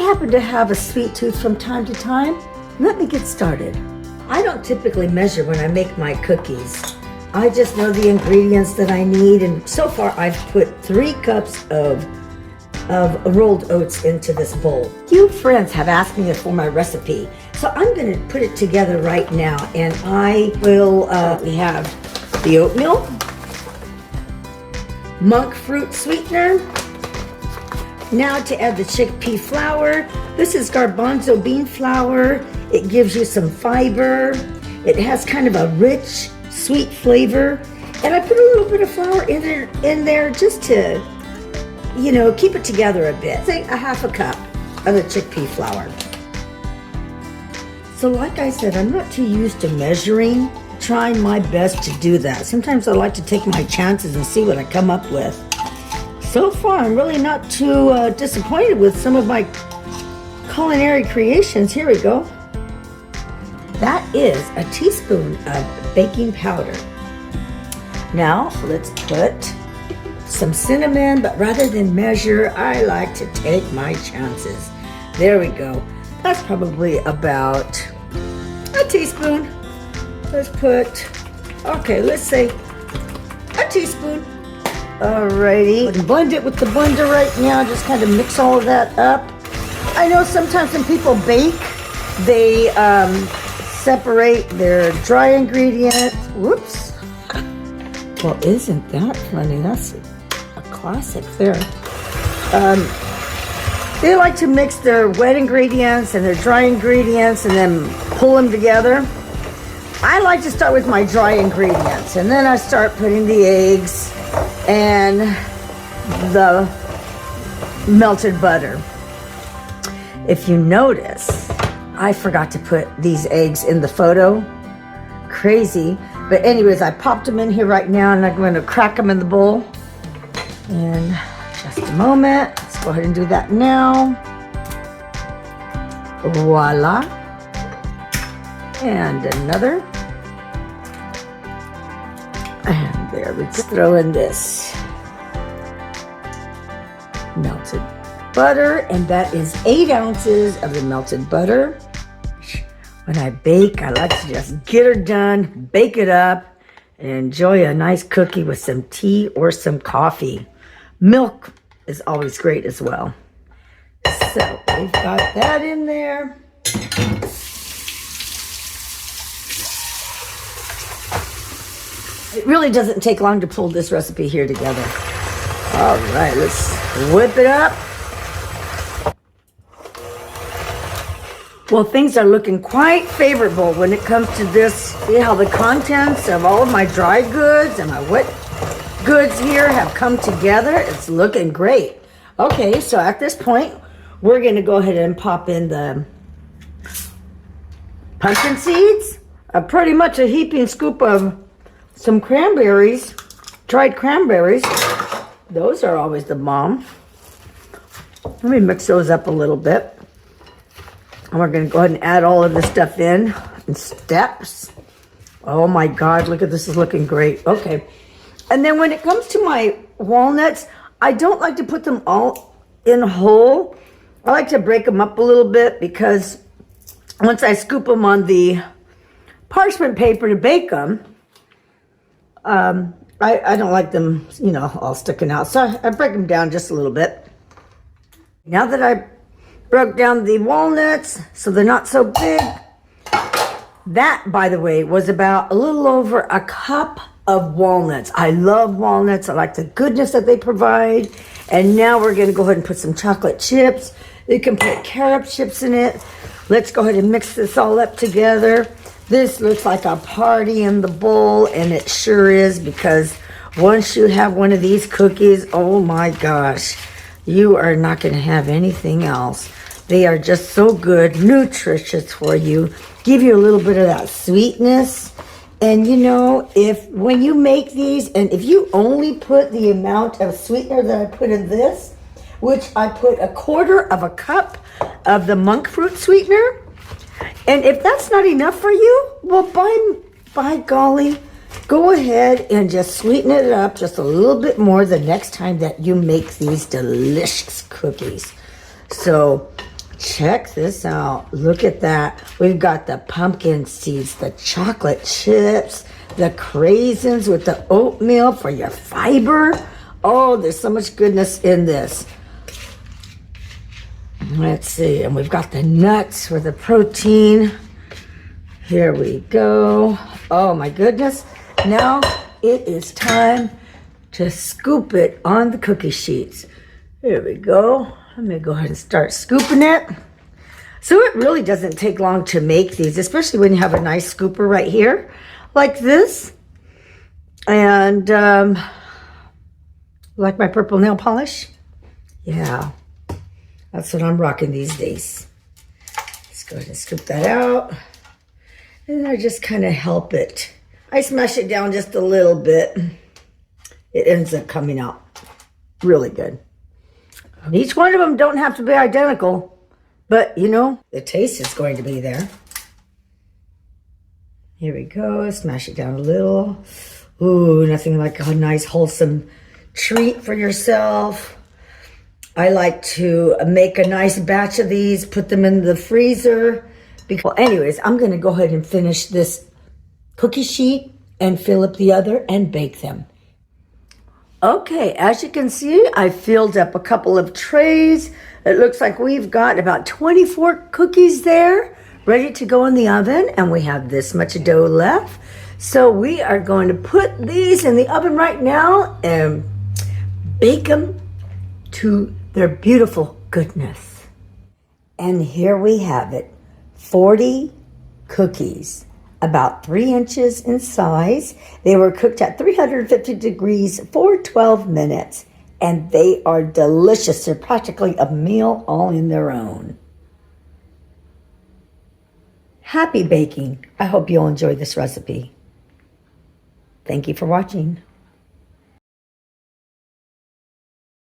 happen to have a sweet tooth from time to time, let me get started. I don't typically measure when I make my cookies. I just know the ingredients that I need, and so far I've put 3 cups of rolled oats into this bowl. Few friends have asked me for my recipe, so I'm going to put it together right now, and I will, we have the oatmeal, Monkfruit Sweetener. Now to add the chickpea flour. This is garbanzo bean flour. It gives you some fiber. It has kind of a rich, sweet flavor. And I put a little bit of flour in there just to, you know, keep it together a bit. Say a half a cup of the chickpea flour. So like I said, I'm not too used to measuring, trying my best to do that. Sometimes I like to take my chances and see what I come up with. So far, I'm really not too disappointed with some of my culinary creations. Here we go. That is a teaspoon of baking powder. Now, let's put some cinnamon, but rather than measure, I like to take my chances. There we go. That's probably about a teaspoon. Let's put, okay, let's say a teaspoon. Alrighty, blend it with the blender right now, just kind of mix all of that up. I know sometimes when people bake, they separate their dry ingredients. Whoops. Well, isn't that funny? That's a classic there. They like to mix their wet ingredients and their dry ingredients and then pull them together. I like to start with my dry ingredients, and then I start putting the eggs and the melted butter. If you notice, I forgot to put these eggs in the photo. Crazy. But anyways, I popped them in here right now, and I'm going to crack them in the bowl. In just a moment. Let's go ahead and do that now. Voila. And another. And there we go. Throw in this melted butter, and that is 8 ounces of the melted butter. When I bake, I like to just get her done, bake it up, and enjoy a nice cookie with some tea or some coffee. Milk is always great as well. So we've got that in there. It really doesn't take long to pull this recipe here together. All right, let's whip it up. Well, things are looking quite favorable when it comes to this. See how the contents of all of my dry goods and my wet goods here have come together. It's looking great. Okay, so at this point, we're going to go ahead and pop in the pumpkin seeds. Pretty much a heaping scoop of some cranberries, dried cranberries. Those are always the bomb. Let me mix those up a little bit. And we're going to go ahead and add all of this stuff in steps. Oh my God, look at this, is looking great. Okay. And then when it comes to my walnuts, I don't like to put them all in whole. I like to break them up a little bit, because once I scoop them on the parchment paper to bake them, I don't like them, you know, all sticking out. So I break them down just a little bit. Now that I broke down the walnuts so they're not so big, that, by the way, was about a little over a cup of walnuts. I love walnuts. I like the goodness that they provide. And now we're going to go ahead and put some chocolate chips. You can put carob chips in it. Let's go ahead and mix this all up together. This looks like a party in the bowl, and it sure is, because once you have one of these cookies, oh my gosh, you are not going to have anything else. They are just so good, nutritious for you, give you a little bit of that sweetness. And you know, when you make these, and if you only put the amount of sweetener that I put in this, which I put 1/4 cup of the monk fruit sweetener, and if that's not enough for you, well, by golly, go ahead and just sweeten it up just a little bit more the next time that you make these delicious cookies. So Check this out. Look at that. We've got the pumpkin seeds, the chocolate chips, the craisins with the oatmeal for your fiber. Oh, there's so much goodness in this. Let's see. And we've got the nuts for the protein. Here we go. Oh my goodness. Now it is time to scoop it on the cookie sheets. Here we go. I'm going to go ahead and start scooping it. So it really doesn't take long to make these, especially when you have a nice scooper right here, like this. And like my purple nail polish? Yeah, that's what I'm rocking these days. Let's go ahead and scoop that out. And I just kind of help it. I smash it down just a little bit. It ends up coming out really good. Each one of them don't have to be identical, but you know, the taste is going to be there. Here we go, smash it down a little. Ooh, nothing like a nice wholesome treat for yourself. I like to make a nice batch of these, put them in the freezer. Well, anyways, I'm gonna go ahead and finish this cookie sheet and fill up the other and bake them. Okay, as you can see, I filled up a couple of trays. It looks like we've got about 24 cookies there ready to go in the oven, and we have this much dough left. So we are going to put these in the oven right now and bake them to their beautiful goodness. And here we have it, 40 cookies. About 3 inches in size. They were cooked at 350 degrees for 12 minutes, and they are delicious. They're practically a meal all in their own. Happy baking. I hope you'll enjoy this recipe. Thank you for watching.